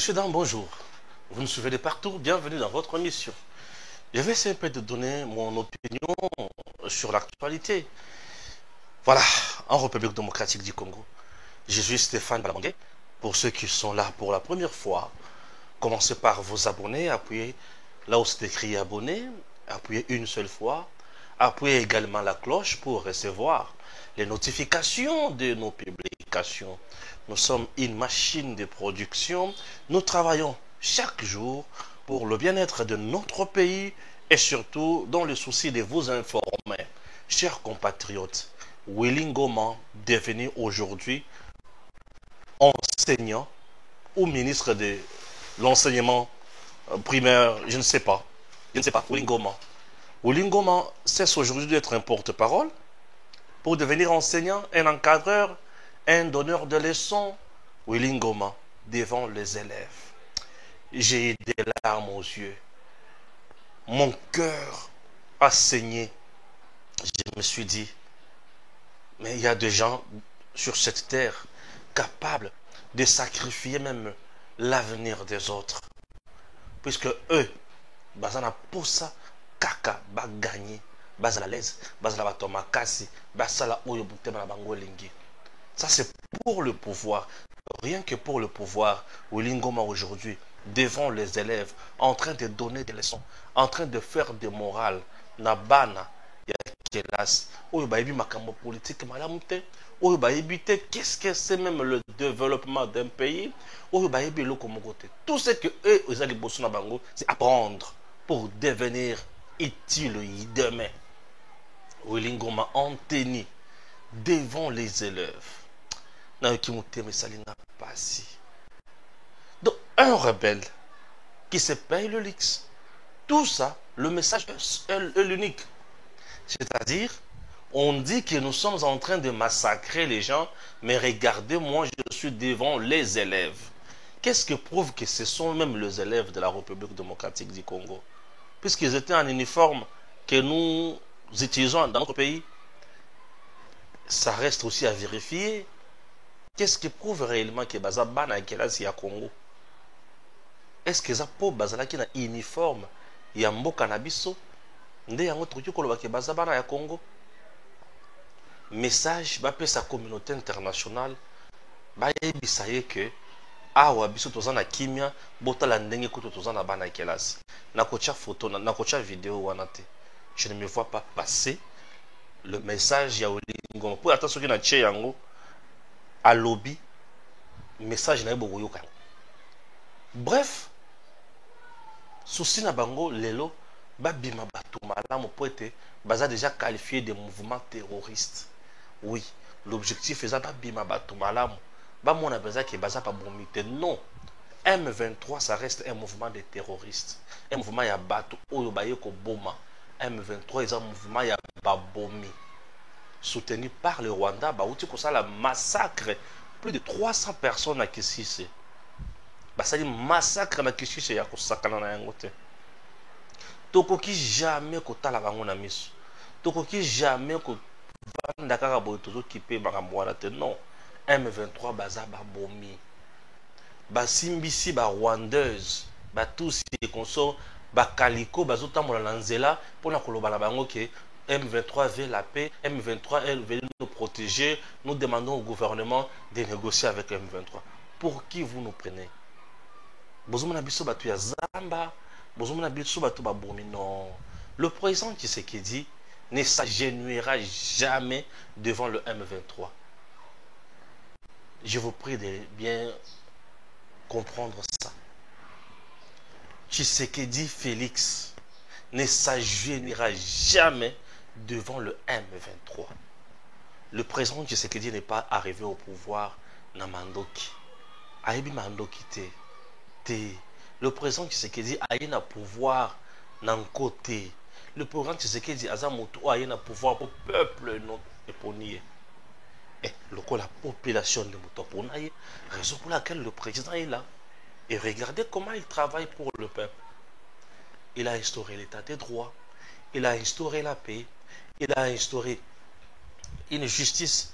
Monsieur Dan, bonjour. Vous me suivez de partout, bienvenue dans votre émission. Je vais essayer un peu de donner mon opinion sur l'actualité. Voilà, en République démocratique du Congo, je suis Stéphane Balabangué. Pour ceux qui sont là pour la première fois, commencez par vous abonner, appuyez là où c'est écrit abonner, appuyez une seule fois, appuyez également la cloche pour recevoir les notifications de nos publications. Nous sommes une machine de production. Nous travaillons chaque jour pour le bien-être de notre pays et surtout dans le souci de vous informer. Chers compatriotes, Willy Ngoma, devenu aujourd'hui enseignant ou ministre de l'enseignement primaire, je ne sais pas. Willy Ngoma. Willy Ngoma cesse aujourd'hui d'être un porte-parole pour devenir enseignant, un encadreur, un donneur de leçons. Willy Ngoma devant les élèves. J'ai des larmes aux yeux. Mon cœur a saigné. Je me suis dit, mais il y a des gens sur cette terre capables de sacrifier même l'avenir des autres. Puisque eux, bazana posa kaka ba gagner, bazala l'aise, bazala batoma kasi, basala oyo butema na bango lingi. Ça c'est pour le pouvoir. Rien que pour le pouvoir, Willy Ngoma aujourd'hui, devant les élèves, en train de donner des leçons, en train de faire des morales, na bana, ya kelas, oyo baebi makambo politique malamu te, oyo baebi te, qu'est-ce que c'est même le développement d'un pays, oyo baebi loko moko te. Tout ce que eux, ils allaient bosser na bango, c'est apprendre pour devenir utile demain. Willy Ngoma en tenue devant les élèves. Donc, un rebelle qui se paye le Lix. Tout ça, le message est l'unique. C'est-à-dire, on dit que nous sommes en train de massacrer les gens, mais regardez, moi, je suis devant les élèves. Qu'est-ce qui prouve que ce sont même les élèves de la République démocratique du Congo? Puisqu'ils étaient en uniforme que nous utilisons dans notre pays, ça reste aussi à vérifier. Qu'est-ce qui prouve réellement que Baza Bana et Kelasi ya Congo? Est-ce que ça peut Bazala qui a uniforme Yambo Cannabiso? Nde yango truc ko ke Baza Bana ya Congo? Message ba pe sa communauté internationale ba yebisaye que awa biso tozana kimia botala ndenge ko tozana Bana et Kelasi. Na kocha photo na kocha vidéo wana te. Je ne me vois pas passer le message ya Willy Ngoma. Pour attention qui na tche yango à lobby, message na beaucoup yoka. Bref, souci na bango lelo ba bima batu malamu poete baza déjà qualifié de mouvement terroriste. Oui, l'objectif est ba bima batu malamu ba mona baza ke baza pa bomite. Non, M23 ça reste un mouvement de terroristes, un mouvement ya batu oyo ba yeko boma. M23 est un mouvement ya babomi soutenu par le Rwanda, bauti kosala massacre plus de 300 personnes à Kisisi. Basali massacre na Kisisi ya kosakana na yango te. Tokoki jamais kotala bango na miso. Tokoki jamais ko vanda kaka boye tozo kipe makambo wana te. Non. M23 baza babomi. Basimbisi ba rwandeuse, ba tous ces consorts, ba kaliko bazotambola na nzela pona koloba na bango ke M23 veut la paix, M23 elle veut nous protéger. Nous demandons au gouvernement de négocier avec M23. Pour qui vous nous prenez? Bozomona biso batu ya zamba, bozomona biso batu babomi. Non. Le président Tshisekedi ne s'agenouillera jamais devant le M23. Je vous prie de bien comprendre ça. Tshisekedi Félix ne s'agenouillera jamais devant le M23. Le président Tshisekedi n'est pas arrivé au pouvoir na Mandoki. Aïbi Mandoki te. Le président Tshisekedi a eu un pouvoir nan côté. Le président Tshisekedi a eu un pouvoir pour le peuple non éponier. Et la population de Motoponaye, raison pour laquelle le président est là. Et regardez comment il travaille pour le peuple. Il a instauré l'état de droit. Il a instauré la paix. Il a instauré une justice,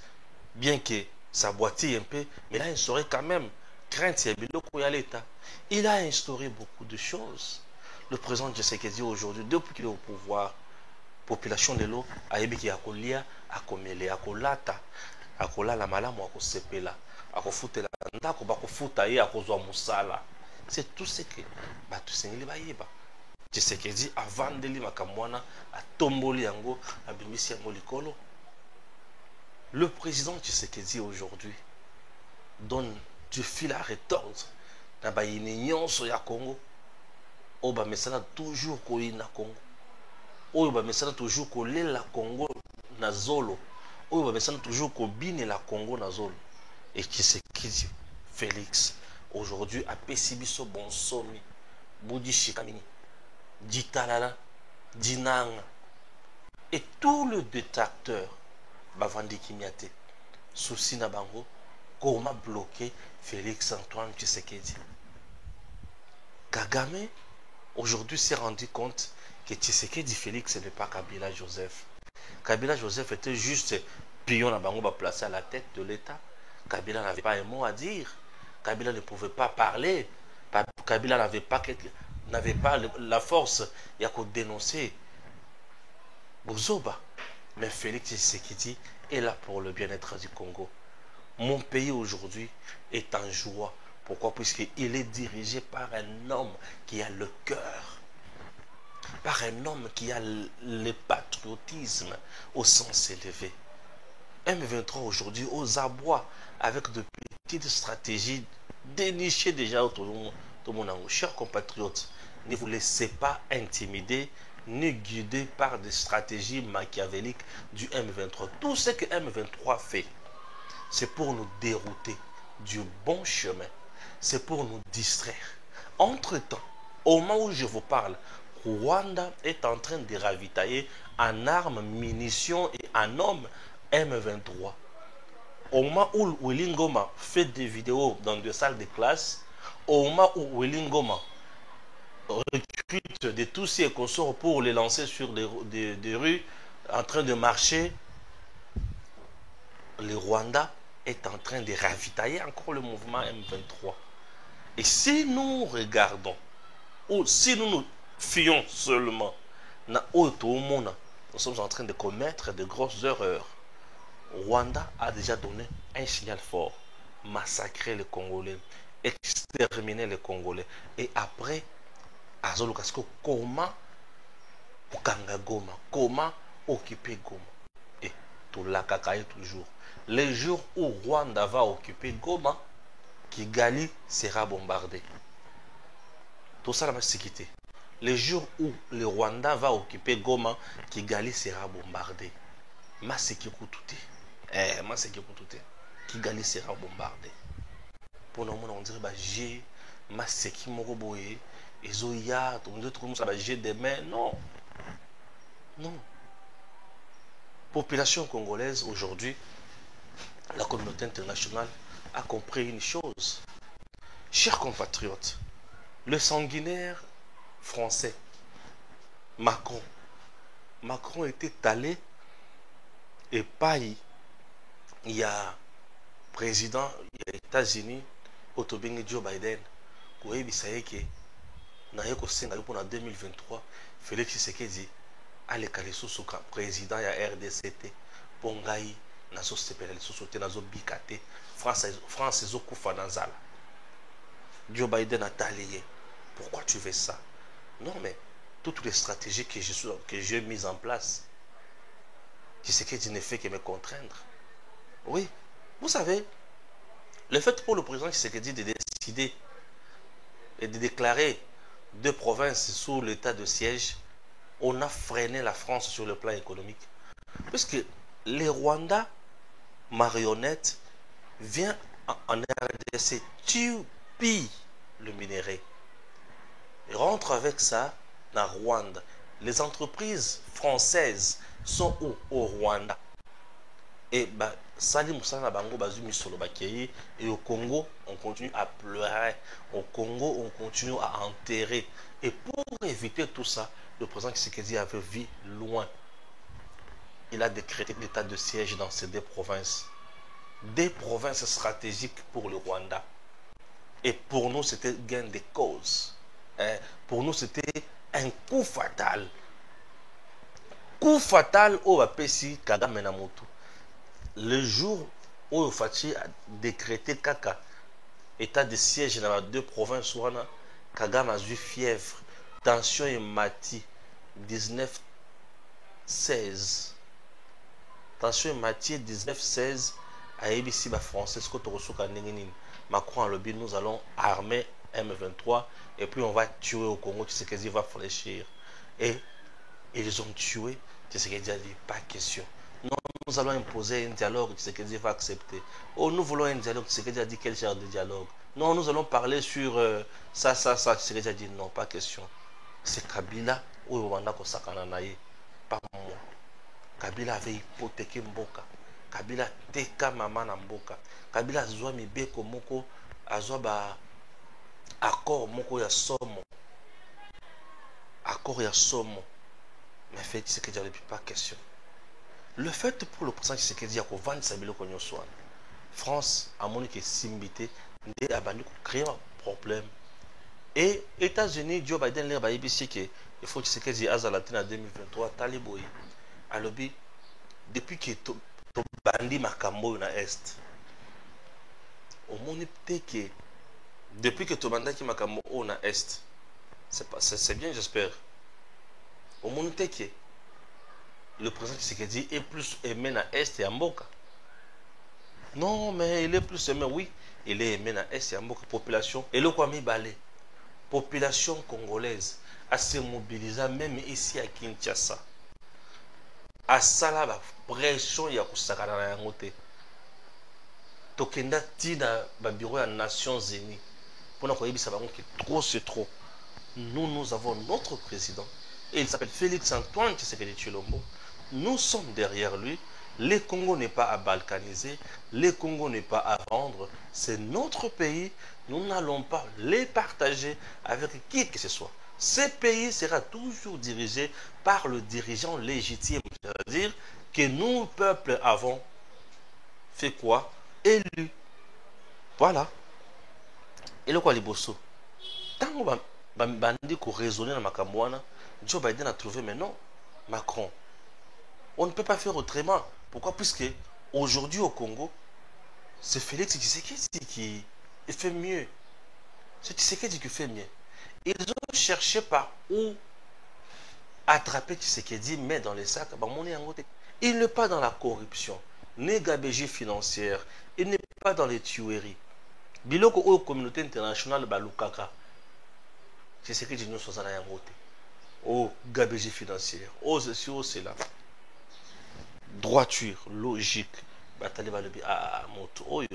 bien que ça boitille un peu, mais il a instauré quand même crainte, il y a l'État. Il a instauré beaucoup de choses. Le président Tshisekedi aujourd'hui, depuis qu'il est au pouvoir, population de l'eau, ayebi a kolia, a komele, a kolata, a kolala malamu, a kosepela, a kofutela ndako, ba kofuta ye, a kozwa musala. C'est tout ce que batu sengeli bayeba. Tshisekedi avandeli makamwana, a tomboli yango, a bimisi yango likolo. Le président Tshisekedi aujourd'hui donne du fil à retordre na ba nyonso ya Congo. O ba mesana toujours koina Congo. Oyo ba mesana toujours kolela Congo na zolo. Oyo ba mesana toujours kobine la Congo na zolo. Et Tshisekedi Félix aujourd'hui a pesibiso bonsomi. Budi Shikamini, Ditalala, Dinanga et tout le détracteur Bavandi Kimiate. Souci na bango, comment bloquer Félix Antoine Tshisekedi. Kagame aujourd'hui s'est rendu compte que Tshisekedi Félix n'est pas Kabila Joseph. Kabila Joseph était juste pion à bango placé à la tête de l'État. Kabila n'avait pas un mot à dire. Kabila ne pouvait pas parler. Kabila n'avait pas la force de dénoncer Bozoba. Mais Félix Tshisekedi est là pour le bien-être du Congo. Mon pays aujourd'hui est en joie. Pourquoi? Puisqu'il est dirigé par un homme qui a le cœur, par un homme qui a le patriotisme au sens élevé. M23 aujourd'hui aux abois avec de petites stratégies dénichées déjà autour de mon angle. Chers compatriotes, ne vous laissez pas intimider ni guider par des stratégies machiavéliques du M23. Tout ce que M23 fait, c'est pour nous dérouter du bon chemin. C'est pour nous distraire. Entre-temps, au moment où je vous parle, Rwanda est en train de ravitailler en armes, munitions et en hommes M23. Au moment où Willy Ngoma fait des vidéos dans des salles de classe, au moment où Willy Ngoma recrute des Tutsis et consorts pour les lancer sur des rues en train de marcher, le Rwanda est en train de ravitailler encore le mouvement M23. Et si nous regardons, ou si nous nous fions seulement na Otomona, nous sommes en train de commettre de grosses erreurs. Rwanda a déjà donné un signal fort: massacrer les Congolais, exterminer les Congolais. Et après, Azolo Kasko, comment Okanga Goma, comment occuper Goma. Et tout la cacaille toujours. Les jours où Rwanda va occuper Goma, Kigali sera bombardé. Tout ça, la sécurité. Les jours où le Rwanda va occuper Goma, Kigali sera bombardé. Ma sécurité tout est. Ma sécurité tout est. Kigali sera bombardé. Pour nous, on dirait bah j'ai ma sécurité moroboé. Et Zoya, on dirait tout ça bah j'ai des mains. Non. Non. Population congolaise aujourd'hui, la communauté internationale a compris une chose. Chers compatriotes, le sanguinaire français, Macron était allé et paille. Il y a président des États-Unis, Joe Biden, qui a dit que en 2023, Félix Tshisekedi allait caler sous président ya RDCT, Pongai, nazo sepelel société nazo bikate, France ezokufa nanzala. Joe Biden a talayé. Pourquoi tu fais ça? Non, mais toutes les stratégies que j'ai mises en place, Tshisekedi ne fait que me contraindre. Oui, vous savez, le fait pour le président Tshisekedi de décider et de déclarer 2 provinces sous l'état de siège, on a freiné la France sur le plan économique. Puisque les Rwandais marionnettes viennent en RDC, pillent le minerai. Et rentrent avec ça dans Rwanda. Les entreprises françaises sont où? Au Rwanda. Et Salim Moussana Bango Bazumi Solobakeye. Et au Congo, on continue à pleurer. Au Congo, on continue à enterrer. Et pour éviter tout ça, le président Tshisekedi avait vu loin. Il a décrété l'état de siège dans ces 2 provinces. Des provinces stratégiques pour le Rwanda. Et pour nous, c'était gain de cause. Pour nous, c'était un coup fatal. Coup fatal au apesi Kagame na moto. Le jour où Fachi a décrété Kaka état de siège dans les deux provinces, Kagame a eu fièvre, tension et mati 19-16. Tension et mati 19-16 à ABC français, ce que tu reçois Macron a le but, nous allons armer M23 et puis on va tuer au Congo, Tshisekedi va fléchir. Et ils ont tué, Tshisekedi a dit pas question. Non, nous allons imposer un dialogue, Tshisekedi va accepter. Oh, nous voulons un dialogue, Tshisekedi a dit quel genre de dialogue. Non, nous allons parler sur ça, Tshisekedi a dit non, pas question. C'est Kabila ou Rwanda ko sakana naye, pas moi. Kabila avait hypothéqué Mboka. Kabila teka mama na Mboka. Kabila azwa mibeko moko, azwa ba accord moko ya somo. Accord ya somo. Mais fait Tshisekedi depuis pas question. Le fait pour le président Tshisekedi a ko vendre sa biloko nyoswana. France a moni que simbité ndé abandi ko créer un problème. Et États-Unis, Joe Biden leur ba yebisi que il faut Tshisekedi azalatina 2023 taliboyi. Alobi depuis que to bandi makambo na est. Omoni te que depuis que to bandaki makambo na est. C'est bien, j'espère. Omoni te que le président Tshisekedi est plus aimé na est et à Mboka. Non, mais il est plus aimé, oui. Il est aimé na est et à Mboka. Population, et le Kwami Balé. Population congolaise à se mobiliser même ici à Kinshasa. À Salaba, pression ya kusakana na yango te. Tokenda tina ba bureau ya Nations Unies. Pour nous yebisa bango que trop c'est trop. Nous avons notre président et il s'appelle Félix Antoine Tshisekedi Tshilombo. Nous sommes derrière lui. Le Congo n'est pas à balkaniser, le Congo n'est pas à vendre. C'est notre pays. Nous n'allons pas les partager avec qui que ce soit. Ce pays sera toujours dirigé par le dirigeant légitime. C'est-à-dire que nous, peuple, avons fait quoi? Élu. Voilà. Et le quoi, les bosso? Tant qu'on bandi ko raisonner dans makambo wana, Joe Biden a trouvé mais non, Macron. On ne peut pas faire autrement. Pourquoi? Puisque aujourd'hui au Congo, c'est Félix Tshisekedi qui fait mieux. C'est Tshisekedi qui fait mieux. Ils ont cherché par où attraper Tshisekedi, mais dans les sacs, il n'est pas dans la corruption, ni gabégie financière, il n'est pas dans les tueries. Biloko ou communauté internationale balukaka. Tshisekedi nous sommes en côté. Oh, gabégie financière. Oh, ceci, oh, c'est là. Droiture, logique. Batali balobi moto oyo.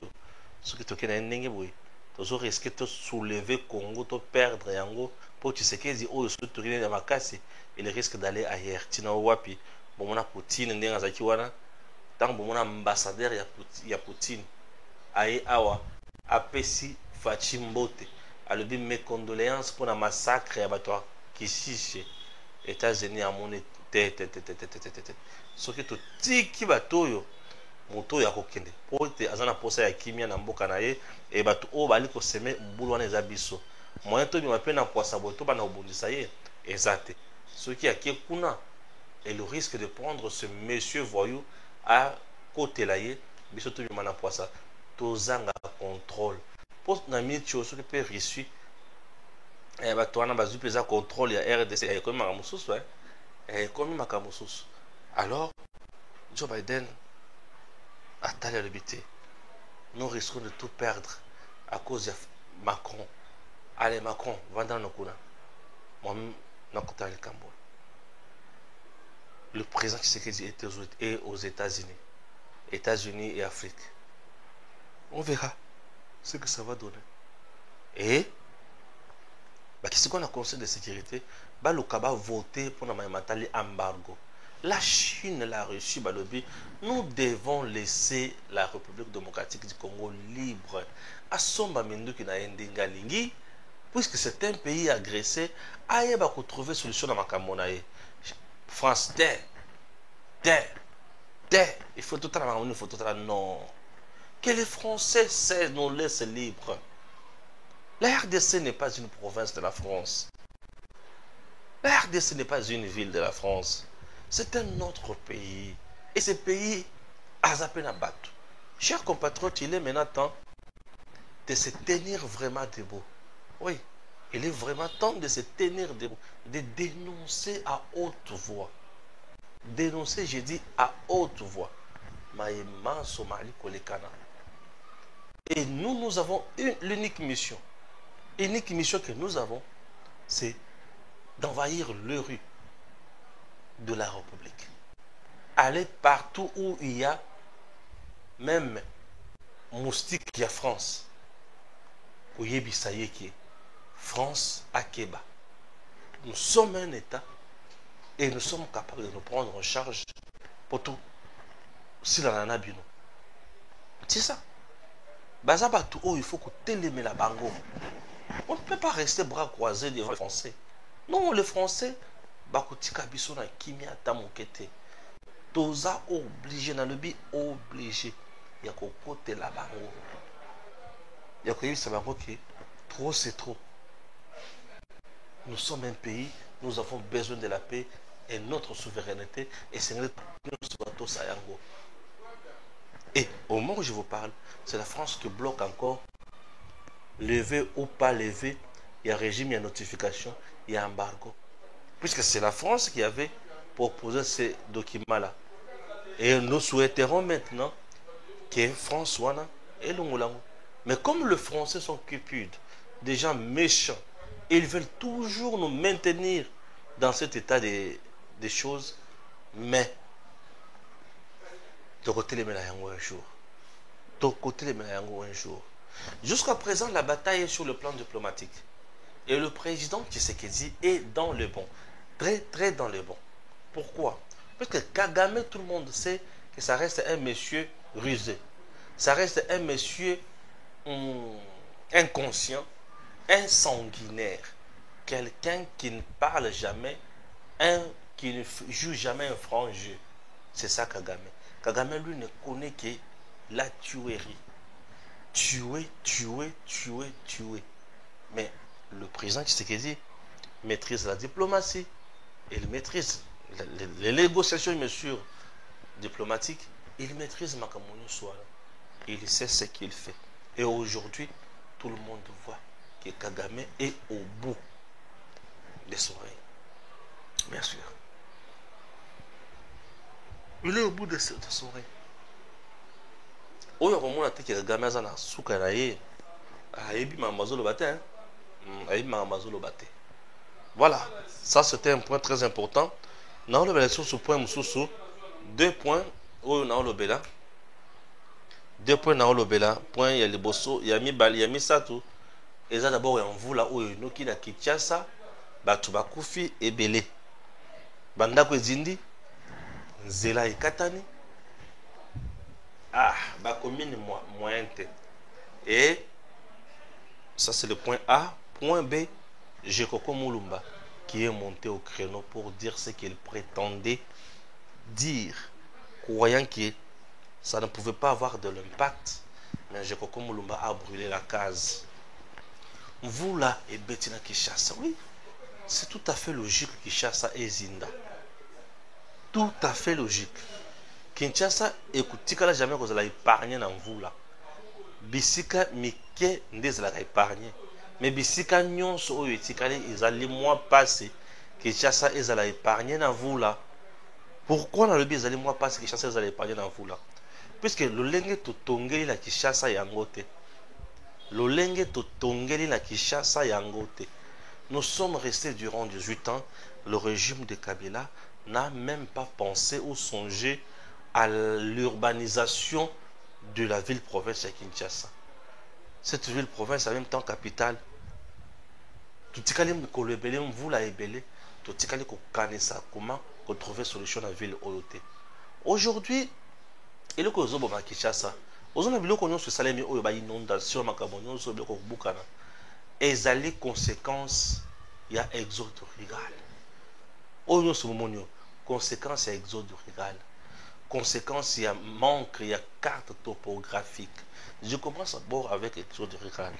Ce que tu as ndenge boy. Tu risques de soulever Congo, de perdre yango pour Tshisekedi oyo ce que tu as makasi, il risque d'aller ailleurs. Tina wapi. Bon mona Poutine ndenge azaki wana. Tant bon mona ambassadeur ya Poutine. Aye awa apesi Fachi Mbote. Alobi mes condoléances pour le massacre ya bato Kishishe. États-Unis a mon tête. Ce que tu tiki batoyo moto ya kokende po te azana posa ya kimia na mboka na ye e bato o bali ko seme mbulu wana eza biso moyen to bima pe na poisa boto bana obundisa ye ezate ce qui a qui kuna et le risque de prendre ce monsieur voyou à côté là ye biso to bima na poisa tozanga contrôle poste na mitio ce qui peut reçu e bato wana bazu peza contrôle ya RDC e komi makamususu e komi makamususu. Alors Joe Biden a talé le but. Nous risquons de tout perdre à cause de Macron. Allez Macron, va dans nos coups. Moi-même, le Cambodge. Le président Tshisekedi est aux États-Unis. États-Unis et Afrique. On verra ce que ça va donner. Et qu'est-ce qu'on a conseil de sécurité? Le Kaba voté pour l'embargo. La Chine, la Russie, Balobi, nous devons laisser la République démocratique du Congo libre. Assomba Mindu qui n'a pas lingi, puisque c'est un pays agressé, aïe va trouver solution dans ma camonaï. France, il faut tout à il faut tout à non. Que les Français nous laissent libres. La RDC n'est pas une province de la France. La RDC n'est pas une ville de la France. C'est un autre pays. Et ce pays a zappé la batte. Chers compatriotes, il est maintenant temps de se tenir vraiment debout. Oui, il est vraiment temps de se tenir debout, de dénoncer à haute voix. Dénoncer, j'ai dit à haute voix. Maïma Somali Kolekana. Et nous avons l'unique mission. L'unique mission que nous avons, c'est d'envahir les rues de la République. Aller partout où il y a même moustique qui a France. Pour Yebisaye qui est France à Keba. Nous sommes un État et nous sommes capables de nous prendre en charge pour tout. Si l'on en a bien. C'est ça. Bazabatu, oh, il faut que télémé la bango. On ne peut pas rester bras croisés devant les Français. Non, les Français, bakutika biso na kimia tamokete. Toza obligé, na lebi obligé. Il y a côté la bango. Il y a que ça bango qui trop c'est trop. Nous sommes un pays, nous avons besoin de la paix et notre souveraineté et c'est notre bateau Sayango. Et au moment où je vous parle, c'est la France qui bloque encore. Levé ou pas levé, il y a régime, il y a notification, il y a embargo. Puisque c'est la France qui avait proposé ces documents-là. Et nous souhaiterons maintenant que France soit et l'Ongolango. Mais comme les Français sont cupides, des gens méchants, ils veulent toujours nous maintenir dans cet état des choses, mais de côté les Mélayango un jour. De côté les Mélayango un jour. Jusqu'à présent, la bataille est sur le plan diplomatique. Et le président Tshisekedi est dans le bon. Très, très dans le bon. Pourquoi? Parce que Kagame, tout le monde sait que ça reste un monsieur rusé. Ça reste un monsieur inconscient, un sanguinaire. Quelqu'un qui ne parle jamais, qui ne joue jamais un franc jeu. C'est ça Kagame. Kagame, lui, ne connaît que la tuerie. Tuer. Mais le président Tshisekedi maîtrise la diplomatie. Il maîtrise les négociations, bien sûr, diplomatiques. Il maîtrise Makamouni Soala. Il sait ce qu'il fait. Et aujourd'hui, tout le monde voit que Kagame est au bout de son règne. Bien sûr. Il est au bout de son règne. Oyo komona te ke Kagame aza na suka na ye ayebi mamazolo bate ayebi mamazolo bate. Voilà, ça c'était un point très important. Na le bela sur ce point mususu 2 points oyo na le bela 2 points na le bela point ya liboso ya mibali ya misatu eza d'abord ya mvula oyo noki na Kinshasa batu bakufi ebele bandako ezindi nzela ekatani. Ah, bah commune moyen. Et ça c'est le point A. Point B, Jekoko Moulumba qui est monté au créneau pour dire ce qu'il prétendait dire, croyant que ça ne pouvait pas avoir de l'impact. Mais Jekoko Moulumba a brûlé la case. Vous là, et Bettina Kinshasa, oui, c'est tout à fait logique Kinshasa et Zinda. Tout à fait logique. Kinshasa ekutikala jamais que vous allez épargner dans vous là. Bisika mike ndezala épargner. Mais bisika nyonso oyo etikali ezali mois passé Kinshasa ezala épargner dans vous là. Pourquoi dans le bi ezali mois passé Kinshasa ezala épargner dans vous là? Puisque lolenge totongeli la Kinshasa yango te. Lolenge totongeli la Kinshasa yango te. Nous sommes restés durant 18 ans. Le régime de Kabila n'a même pas pensé ou songé à l'urbanisation de la ville-province de Kinshasa. Cette ville-province en même temps capitale. Tout ce qui vous la ébélé, tout ce qui est comment trouver solution à la ville Oyote. Aujourd'hui, il y a des choses qui Kinshasa. Aujourd'hui, il y a des choses qui sont inondation, et les conséquences, il y a exode rural. Aujourd'hui, conséquences, il y a exode rural. conséquence, il y a manque, il y a carte topographique. Je commence d'abord avec l'exode rural.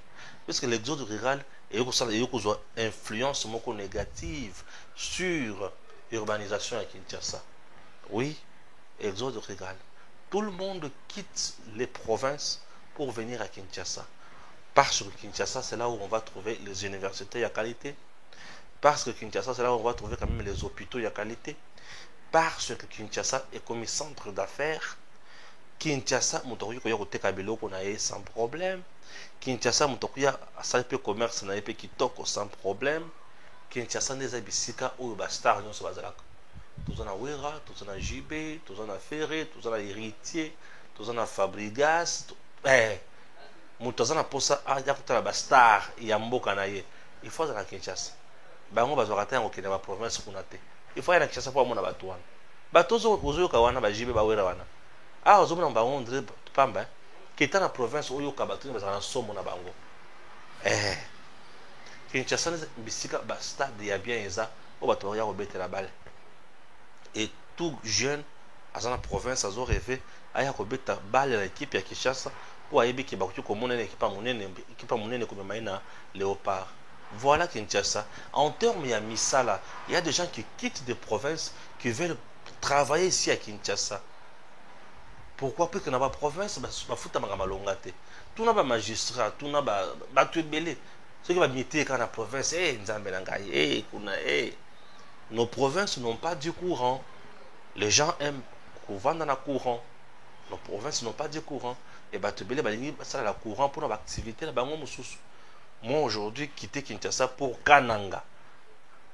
Parce que l'exode rural a une influence négative sur l'urbanisation à Kinshasa. Oui, exode rural. Tout le monde quitte les provinces pour venir à Kinshasa. Parce que Kinshasa, c'est là où on va trouver les universités à qualité. Parce que Kinshasa, c'est là où on va trouver quand même les hôpitaux à qualité. Parce que Kinshasa est comme un centre d'affaires. Kinshasa, sans problème. Kinshasa, a peu commerce qui toque sans problème. Kinshasa, des abisika ou bastar, nous sommes tous en Wera, tous en JB, tous en Ferré, tous en Héritier, tous en Fabrigas. Tous en Posa, il y a un bastar, il y a un beau canaille. Il faut aller à Kinshasa. Bango bazokata yango kende ba province kuna te. Il faut aller à Kinshasa pour mona batu wana. Bato ozo kawana ba JB ba Wera wana. Ah, ozo mona bango ndre pamba. Kita na province oyo ka batu bazana somo na bango. Kinshasa bisika ba stade ya bien eza o bato ya ko betela balle. Et tout jeune à la province azo rêvé aya ko beta balle à l'équipe ya Kinshasa pour ayebi ki ba ko mona équipe monene ko maina Léopard. Voilà Kinshasa. En termes, il y a Misala. Il y a des gens qui quittent des provinces qui veulent travailler ici à Kinshasa. Pourquoi? Parce que dans la province, tout n'a pas magistrat, tout n'a pas tout belé. Ce qui va m'éter quand la province, nos provinces n'ont pas du courant. Les gens aiment qu'on vende dans le courant. Nos provinces n'ont pas du courant. Et tu belé, ça la courant pour nos activités là-bas. Moi, aujourd'hui, quitter Kinshasa pour Kananga,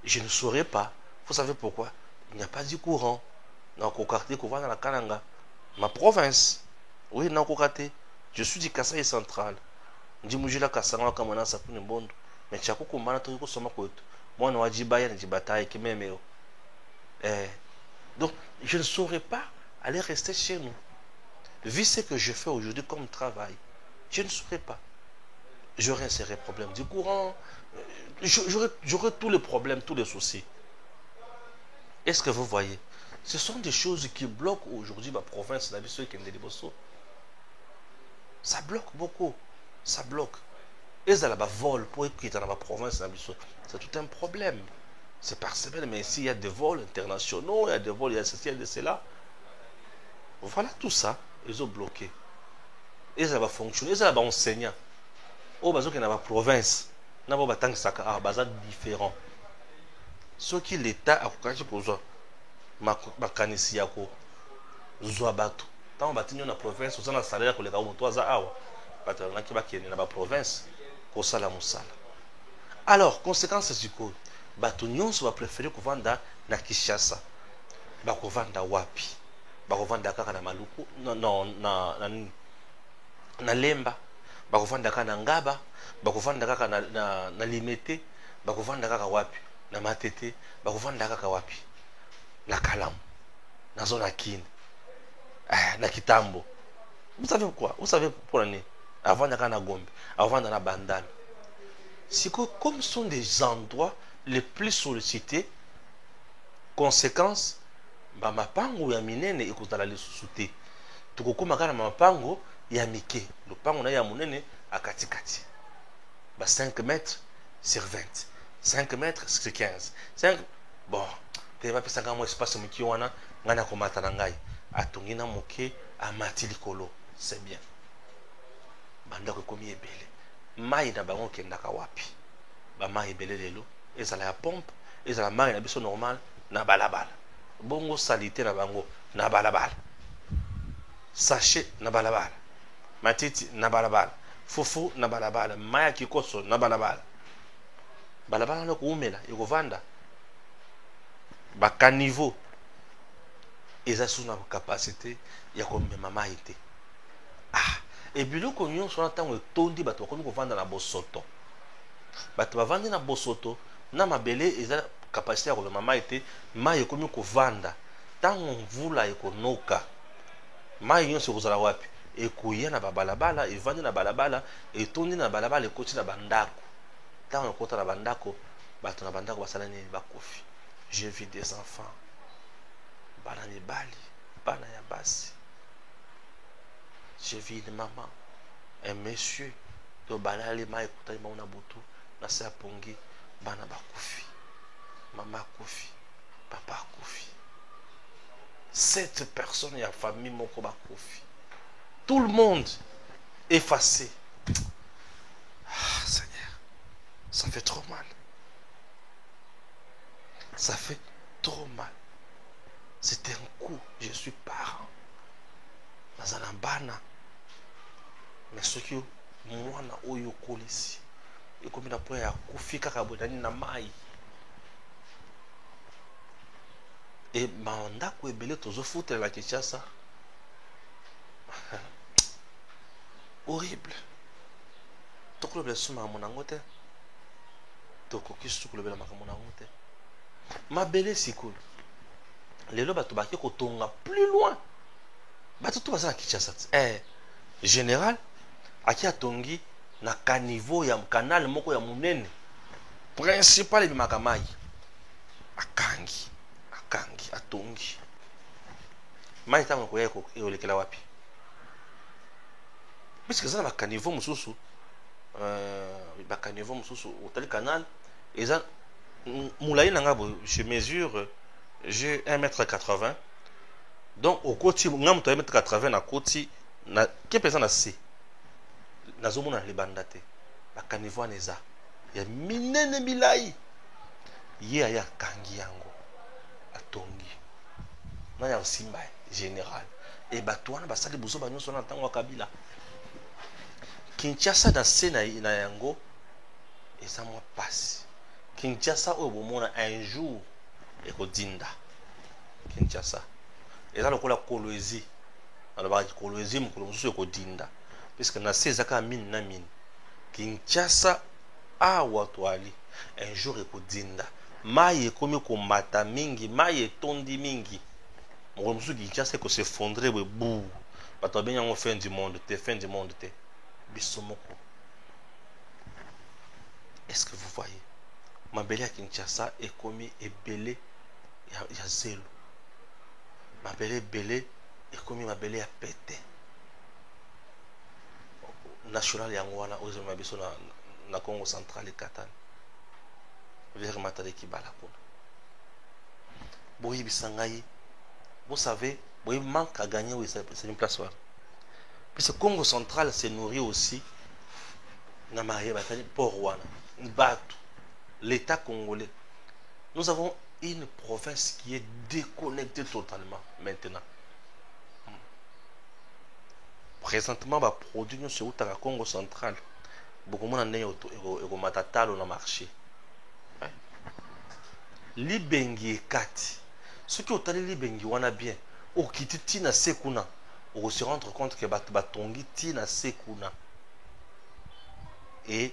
je ne saurais pas. Vous savez pourquoi? Il n'y a pas du courant. Dans le quartier qu'on va dans la Kananga. Ma province. Oui, dans le quartier. Je suis du Kasaï central. Je suis là Kasanga comme on a ça pour une bonne. Mais tu as beaucoup de mal à te dire moi, je suis là, je suis là. Donc, je ne saurais pas aller rester chez nous. Vu ce que je fais aujourd'hui comme travail, je ne saurais pas. J'aurais ces problèmes du courant, j'aurais tous les problèmes, tous les soucis. Est-ce que vous voyez? Ce sont des choses qui bloquent aujourd'hui ma province. Ça bloque beaucoup. Ça bloque. Et ça là-bas vol pour quitter dans ma province. C'est tout un problème. C'est par semaine, mais s'il y a des vols internationaux, il y a des vols, il y a ceci, il y a de cela. Voilà tout ça, ils ont bloqué. Et ça va fonctionner, et ça va enseigner. Oh, bazo qui n'a pas province, n'a pas tant que ça, baza différent. Ce qui l'État a coupé pour ça, ma canisi yako, zoabato. Tant on na province, on a salaire pour les gars, on doit awa. Parce qu'on a qui va qui n'a pas province, pour ça la moussala. Alors, conséquence c'est quoi? Bato nyonso va préférer qu'on venda na Kinshasa, ba ko venda wapi, ba ko venda kaka na Maluku, na Lemba. Bakovanda kaka na Ngaba, bakovanda kaka na Limete, bakovanda kaka wapi na Matete, bakovanda kaka wapi na Kalamu, na zona Kine, na Kitambo. Vous savez pourquoi? Vous savez pourquoi? Avant kaka na Gombe, avant na Bandal. C'est que comme ce sont des endroits les plus sollicités, conséquence, mapango ya minene ekutala lisusuté. Tukokoma kaka na mapango ya mike. Le pango na ya munene à katikati. 5 mètres sur 20. 5 mètres sur 15. 5. Bon, tu vas faire un espace miki wana ngana komata na ngai. Atungina moke amati likolo. C'est bien. Banda ko komi ebele. Mai na bango kendaka wapi? Ba mai ebele lelo, ezala ya pompe, ezala mai na biso normal na balabala. Bongo salité na bango na balabala. Sachet na balabala. Matiti na balabala, fufu na balabala, maya kikoso na balabala. Balabala na kuumela ikovanda bakaniveau eza sous na capacité ya komema mai te. Et biloko nyonso na ntango etondi bato bakomi kovanda na bosoto. Bato bavandi na bosoto na mabele eza capacité ya komema mai te, mai ekomi kovanda. Ntango mvula ekonoka, mai nyonso ekozala wapi? Ekoya na balabala, evandi na balabala, etondi na balabala, ekoti na bandako. Ntango ekota na bandako, bato na bandako basala nini? Bakofi. J'ai vu des enfants bana mibali bana ya basi. J'ai vu une maman, un monsieur, de balali ma ekutali mauna butu, na se apongi, bana bakufi, mama kufi, papa kufi. 7 personnes et la famille moko bakufi. Tout le monde effacé. Ah, Seigneur, ça fait trop mal. Ça fait trop mal. C'était un coup. Je suis parent. Dans un bana. Mais ce qui moi na oyo kolisi. Et comme il a pris à kufi kakabodani na mai. Et manda ko ebele tozo foutre la Kinshasa. Horrible. Toko le suma monango te. Toko kisu ko le makambo nango te. Mabele sikolo. Lelo bato baki kotonga plus loin. Bato to baza na Kinshasa. Général aki atongi na caniveau ya canal moko ya munene. Principal bi makamai. Akangi atongi. Mai tama ko yeko eolekela wapi? Puisque ça na caniveau mususu ba caniveau mususu otali canal eza moulayi nanga bo je mesure j'ai 1m80. Donc au côté ngam to 1m80 na côté na ke pesa na C. Nazomona libanda te. Ba caniveau neza ya minene milayi. Ye aya kangi yango atongi. Na ya simba général. Et batwana basali buzo ba nyonso na tango Kabila. Kinshasa na se na yango eza mwa pasi. Kinshasa oyo bomona un jour ekodinda. Kinshasa eza lokola Kolwezi. Alors Kolwezi mukolo mosusu ekodinda. Puisque na se ezaka mine na mine. Kinshasa awa toali un jour ekodinda. Mai ekomi komata mingi, mai etondi mingi. Mukolo mosusu Kinshasa eko s'effondrer bou. Bato benya ngo fin du monde te. Bisomoko. Est-ce que vous voyez? Mabele à Kinshasa est commis et belé ya zelo. Mabele belé est commis mabele à pété. National yangwana ozo mabiso na Congo central et Katane. Vers Matale Kibala kuna. Boyi bisangai. Vous savez, boyi manque à gagner oui c'est une place là. Puis Congo central se nourrit aussi na marié batali port wana. Batu. L'État congolais. Nous avons une province qui est déconnectée totalement maintenant. Présentement, les produits sur le Congo central. Beaucoup de gens ont matatalo na marché. Libengi et Kati. Ceux qui ont allé Libengi wana bien. Au kiti tina sekuna. On se rendre compte que batongi tina sekuna. Et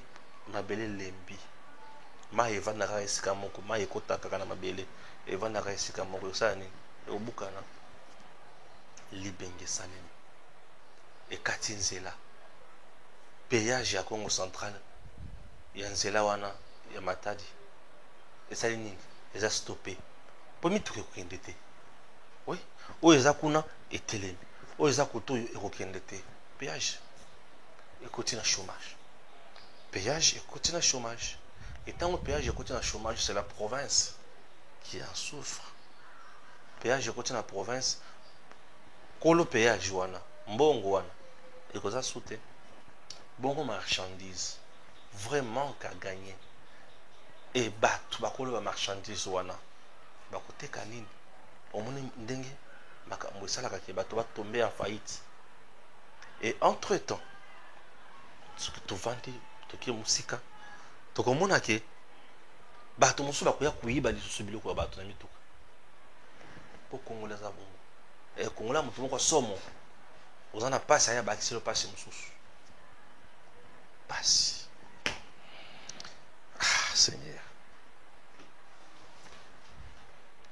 mabele lembi. Ma evandaka esika moko ma ekota kaka na mabele evandaka esika moko yosani obukana libenge salemi ekati nzela péage ya Congo central ya nzela wana ya Matadi esali nini eza stoppé po mituka ekokende te oui oyo eza kuna etelemi oyo eza koto oyo ekokende te péage ekoti na chômage Et tant que le péage est côté chômage, c'est la province qui en souffre. Le péage est côté la province. Kolo péage wana, mbongo wana, et que ça soute. Bongo marchandise, vraiment qu'à gagner. Et batu bakolo ba marchandise wana, bakote kanini. Omoni ndenge makambo esalaka ke bato ba tomber en faillite. Et entre temps, ce que tu vends, toki musika. Tokomona ke bato mosusu bakoya kuyiba lisusu biloko ya bato na mituka po kongola za bongo kongola mutu moko somo ozana pasi aya bakiselo pasi mosusu pasi. Seigneur,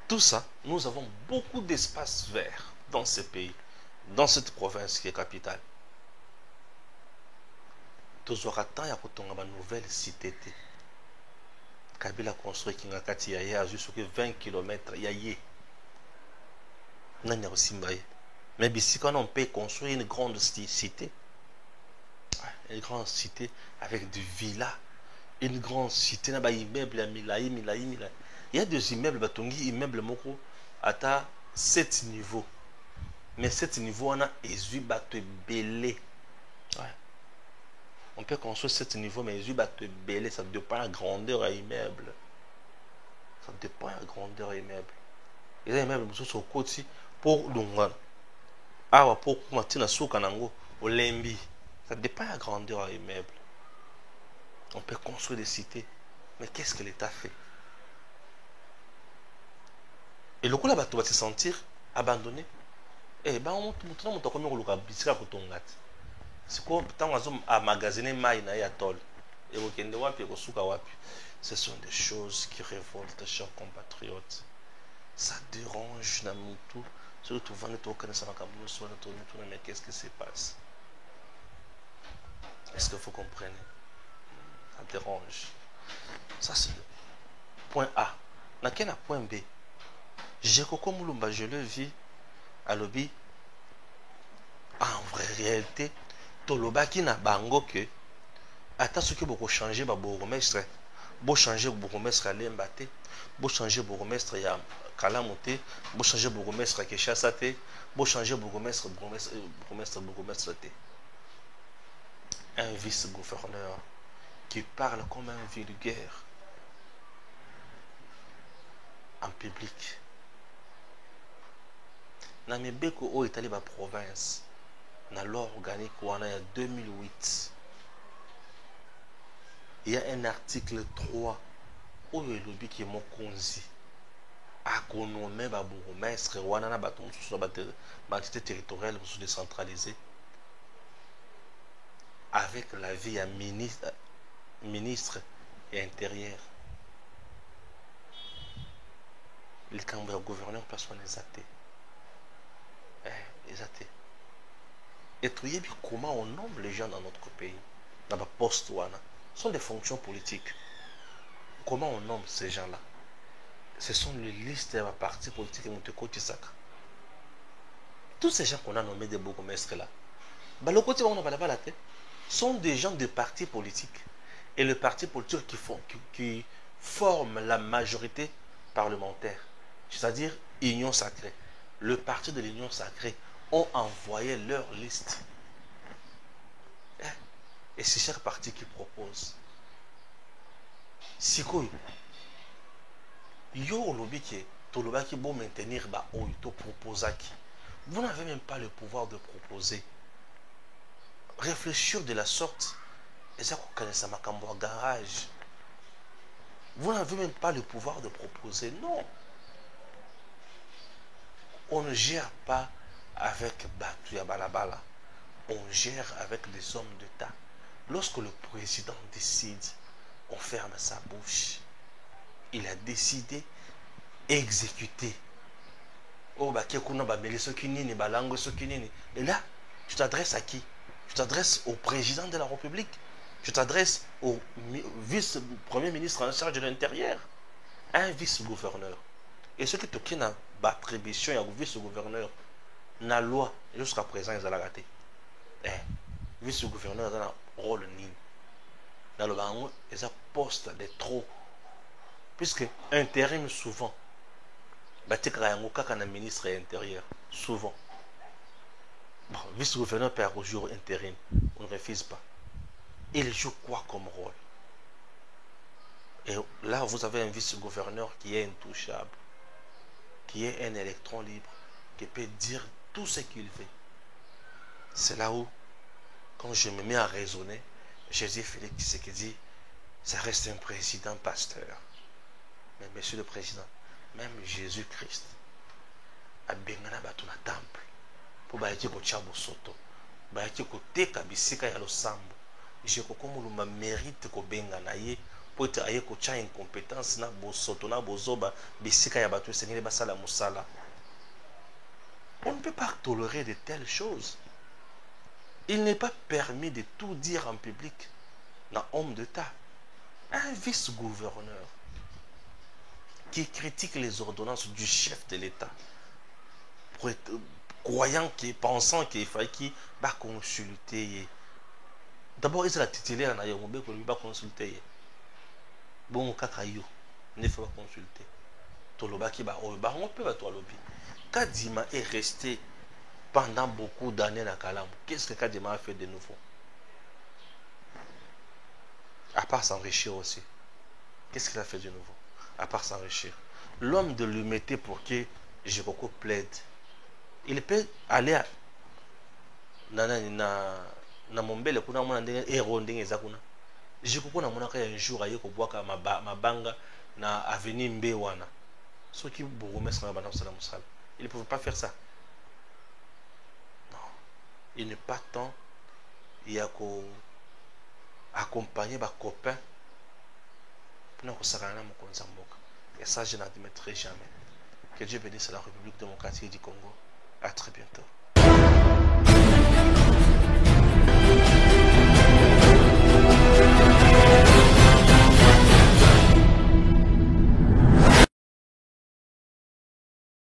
tout ça, nous avons beaucoup d'espace vert dans ce pays, dans cette province qui est capitale. Tozwaka temps ya kotonga ba nouvelle cité te. Kabila construit Kingakati ya ye jusqu'à 20 km ya ye. Nani aussi Mbaye. Mais ici, quand on peut construire une grande cité, une grande cité avec des villas, une grande cité, il y a des immeubles à Milaï. Il y a des immeubles, Batongi, immeubles Moko, à 7 niveaux. Mais 7 niveaux, on a 18 bateaux belés. Ouais. On peut construire 7 niveaux, mais 18 bateaux belés, ça dépend de la grandeur à immeuble. Ça dépend de la grandeur à immeuble. Il y a des immeubles qui sont au côté pour Lungan. Ah, pour Matina Soukanango, au Lembi. Ça dépend de la grandeur à immeuble. On peut construire des cités. Mais qu'est-ce que l'État fait? Et le coup là, tu vas te sentir abandonné. Eh ben, on monte comme on l'a dit, c'est quoi, tant à magasiner maï na ya tol. Et au Kende wapi, au Souka wapi. Ce sont des choses qui révoltent, chers compatriotes. Ça dérange dans tout. Surtout, mais qu'est-ce qui se passe? Est-ce que vous comprenez? Ça dérange. Ça, c'est le point A. Dans quel point B? Je le vis à lobby. En vraie réalité, tolobaki na bango que ata soki boko changer ba bourgmestre, bo changer bourgmestre à Lemba te, bo changer bourgmestre ya Kalamu te, bo changer bourgmestre à Kinshasa te, bo changer bourgmestre te. Un vice-gouverneur qui parle comme un vulgaire en public. Na mibeko o etali ba province na loi organique wana ya 2008. Il y a un article 3 où le lobby qui est mon konzi a connommé ba bourgmestre wana na bato mususu ba entité territoriale mususu décentralisée avec l'avis à ministre et intérieur. Les cambres gouverneurs personne les athées. Les athées. Et tu sais comment on nomme les gens dans notre pays, dans le poste wana. Ce sont des fonctions politiques. Comment on nomme ces gens-là? Ce sont les listes des partis politiques qui sont tous ces gens qu'on a nommés des bourgmestres là, sont des gens de partis politiques. Et le parti politique qui forme la majorité parlementaire, c'est-à-dire Union Sacrée. Le parti de l'Union Sacrée ont envoyé leur liste. Et c'est chaque parti qui propose. Si quoi, yo lobby qui tolobaki bon maintenir ba oito proposaki. Vous n'avez même pas le pouvoir de proposer. Réfléchir de la sorte, et ça connaît ma garage. Vous n'avez même pas le pouvoir de proposer. Non. On ne gère pas avec Batuya Balabala. On gère avec des hommes d'État. Lorsque le président décide, on ferme sa bouche. Il a décidé, exécuter. Oh, et là, tu t'adresses à qui? Tu t'adresses au président de la République. Tu t'adresses au vice-premier ministre en charge de l'Intérieur. Un vice-gouverneur. Et ce qui te tient à l'attribution au vice-gouverneur, la loi, jusqu'à présent, ils ont raté. Vice-gouverneur a un rôle nul. Dans le banc, ils ont poste de trop. Puisque intérim souvent, un ministre intérieur, souvent. Bon, vice-gouverneur perd au jour intérim. On ne refuse pas. Il joue quoi comme rôle? Et là, vous avez un vice-gouverneur qui est intouchable, qui est un électron libre, qui peut dire tout ce qu'il veut. C'est là où, quand je me mets à raisonner, Jésus Félix Tshisekedi, ça reste un président pasteur. Mais monsieur le président, même Jésus-Christ a bengana batu na temple pour bayaki ko chabo soto, bayaki ko teka bisika ya losambo. Je kokomuluma mérite ko bengana ye pour être aye ko cha incompétence na bosoto na bozoba bisika ya batu sengeli basala musala. On ne peut pas tolérer de telles choses. Il n'est pas permis de tout dire en public dans homme d'État. Un vice-gouverneur qui critique les ordonnances du chef de l'État croyant que pensant qu'il fallait qu'il va consulter. D'abord, il a titulaire na yo mobe ko ba consulter. Bon kaka yo ne faut pas consulter. Tolobaki ba o ba on peut ba to lobi. Kadima est resté pendant beaucoup d'années à Kalam. Qu'est-ce que Kadima a fait de nouveau? À part s'enrichir aussi. Qu'est-ce qu'il a fait de nouveau? À part s'enrichir. L'homme de l'humilité pour que Jikoko plaide. Il peut aller à na mombele kuna mwana ndenge ero ndenge ezakuna. Jikoko na mwana ka un jour aye ko bwaka mabanga na avenue Mbe wana. Ceux qui bourgmestre na bana salam sal. Il ne pouvait pas faire ça. Non. Il n'est pas temps il y a ko accompagner ba copain pour nous sakana na mokonza mboka. Et ça je n'admettrai jamais. Que Dieu bénisse la République démocratique du Congo. À très bientôt.